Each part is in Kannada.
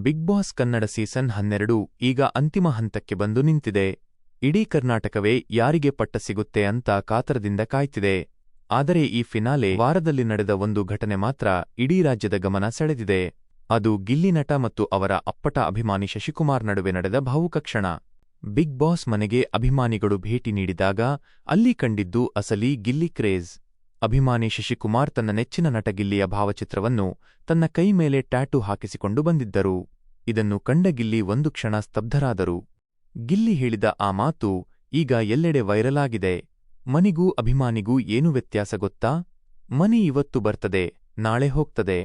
ಬಿಗ್ ಬಾಸ್ ಕನ್ನಡ ಸೀಸನ್ 12 ಈಗ ಅಂತಿಮ ಹಂತಕ್ಕೆ ಬಂದು ನಿಂತಿದೆ. ಇಡೀ ಕರ್ನಾಟಕವೇ ಯಾರಿಗೆ ಪಟ್ಟ ಸಿಗುತ್ತೆ ಅಂತ ಕಾತರದಿಂದ ಕಾಯ್ತಿದೆ. ಆದರೆ ಈ ಫಿನಾಲೆ ವಾರದಲ್ಲಿ ನಡೆದ ಒಂದು ಘಟನೆ ಮಾತ್ರ ಇಡೀ ರಾಜ್ಯದ ಗಮನ ಸೆಳೆದಿದೆ. ಅದು ಗಿಲ್ಲಿ ನಟ ಮತ್ತು ಅವರ ಅಪ್ಪಟ ಅಭಿಮಾನಿ ಶಶಿಕುಮಾರ್ ನಡುವೆ ನಡೆದ ಭಾವುಕ ಕ್ಷಣ. ಬಿಗ್ ಬಾಸ್ ಮನೆಗೆ ಅಭಿಮಾನಿಗಳು ಭೇಟಿ ನೀಡಿದಾಗ ಅಲ್ಲಿ ಕಂಡಿದ್ದು ಅಸಲಿ ಗಿಲ್ಲಿ ಕ್ರೇಜ್. ಅಭಿಮಾನಿ ಶಶಿಕುಮಾರ್ ತನ್ನ ನೆಚ್ಚಿನ ನಟ ಗಿಲ್ಲಿಯ ಭಾವಚಿತ್ರವನ್ನು ತನ್ನ ಕೈ ಮೇಲೆ ಟ್ಯಾಟೂ ಹಾಕಿಸಿಕೊಂಡು ಬಂದಿದ್ದರು. ಇದನ್ನು ಕಂಡ ಗಿಲ್ಲಿ ಒಂದು ಕ್ಷಣ ಸ್ತಬ್ಧರಾದರು. ಗಿಲ್ಲಿ ಹೇಳಿದ ಆ ಮಾತು ಈಗ ಎಲ್ಲೆಡೆ ವೈರಲ್ ಆಗಿದೆ. ಮನಿಗೂ ಅಭಿಮಾನಿಗೂ ಏನು ವ್ಯತ್ಯಾಸ ಗೊತ್ತಾ? ಮನಿ ಇವತ್ತು ಬರ್ತದೆ, ನಾಳೆ ಹೋಗ್ತದೆ.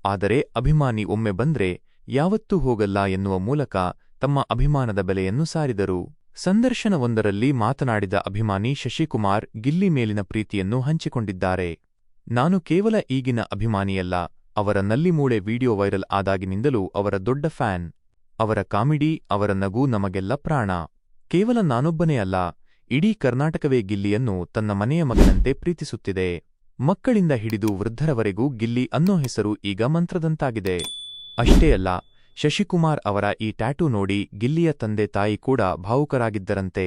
ಆದರೆ ಅಭಿಮಾನಿ ಒಮ್ಮೆ ಬಂದ್ರೆ ಯಾವತ್ತೂ ಹೋಗಲ್ಲ ಎನ್ನುವ ಮೂಲಕ ತಮ್ಮ ಅಭಿಮಾನದ ಬೆಲೆಯನ್ನು ಸಾರಿದರು. ಸಂದರ್ಶನವೊಂದರಲ್ಲಿ ಮಾತನಾಡಿದ ಅಭಿಮಾನಿ ಶಶಿಕುಮಾರ್ ಗಿಲ್ಲಿ ಮೇಲಿನ ಪ್ರೀತಿಯನ್ನು ಹಂಚಿಕೊಂಡಿದ್ದಾರೆ. ನಾನು ಕೇವಲ ಈಗಿನ ಅಭಿಮಾನಿಯಲ್ಲ, ಅವರ ನಲ್ಲಿಮೂಳೆ ವಿಡಿಯೋ ವೈರಲ್ ಆದಾಗಿನಿಂದಲೂ ಅವರ ದೊಡ್ಡ ಫ್ಯಾನ್. ಅವರ ಕಾಮಿಡಿ, ಅವರ ನಗು ನಮಗೆಲ್ಲ ಪ್ರಾಣ. ಕೇವಲ ನಾನೊಬ್ಬನೇ ಅಲ್ಲ, ಇಡೀ ಕರ್ನಾಟಕವೇ ಗಿಲ್ಲಿಯನ್ನು ತನ್ನ ಮನೆಯ ಮಗನಂತೆ ಪ್ರೀತಿಸುತ್ತಿದೆ. ಮಕ್ಕಳಿಂದ ಹಿಡಿದು ವೃದ್ಧರವರೆಗೂ ಗಿಲ್ಲಿ ಅನ್ನೋ ಹೆಸರು ಈಗ ಮಂತ್ರದಂತಾಗಿದೆ. ಅಷ್ಟೇ ಅಲ್ಲ, ಶಶಿಕುಮಾರ್ ಅವರ ಈ ಟ್ಯಾಟೂ ನೋಡಿ ಗಿಲ್ಲಿಯ ತಂದೆ ತಾಯಿ ಕೂಡ ಭಾವುಕರಾಗಿದ್ದರಂತೆ.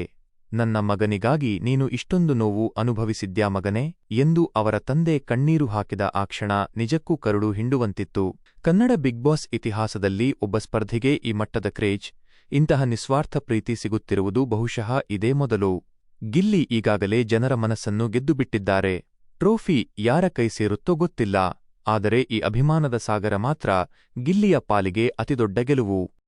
ನನ್ನ ಮಗನಿಗಾಗಿ ನೀನು ಇಷ್ಟೊಂದು ನೋವು ಅನುಭವಿಸಿದ್ಯಾ ಮಗನೇ ಎಂದು ಅವರ ತಂದೆ ಕಣ್ಣೀರು ಹಾಕಿದ ಆ ಕ್ಷಣ ನಿಜಕ್ಕೂ ಕರುಳು ಹಿಂಡುವಂತಿತ್ತು. ಕನ್ನಡ ಬಿಗ್ ಬಾಸ್ ಇತಿಹಾಸದಲ್ಲಿ ಒಬ್ಬ ಸ್ಪರ್ಧಿಗೆ ಈ ಮಟ್ಟದ ಕ್ರೇಜ್, ಇಂತಹ ನಿಸ್ವಾರ್ಥ ಪ್ರೀತಿ ಸಿಗುತ್ತಿರುವುದು ಬಹುಶಃ ಇದೇ ಮೊದಲು. ಗಿಲ್ಲಿ ಈಗಾಗಲೇ ಜನರ ಮನಸ್ಸನ್ನು ಗೆದ್ದುಬಿಟ್ಟಿದ್ದಾರೆ. ಟ್ರೋಫಿ ಯಾರ ಕೈ ಸೇರುತ್ತೋ ಗೊತ್ತಿಲ್ಲ, ಆದರೆ ಈ ಅಭಿಮಾನದ ಸಾಗರ ಮಾತ್ರ ಗಿಲ್ಲಿಯ ಪಾಲಿಗೆ ಅತಿದೊಡ್ಡ ಗೆಲುವು.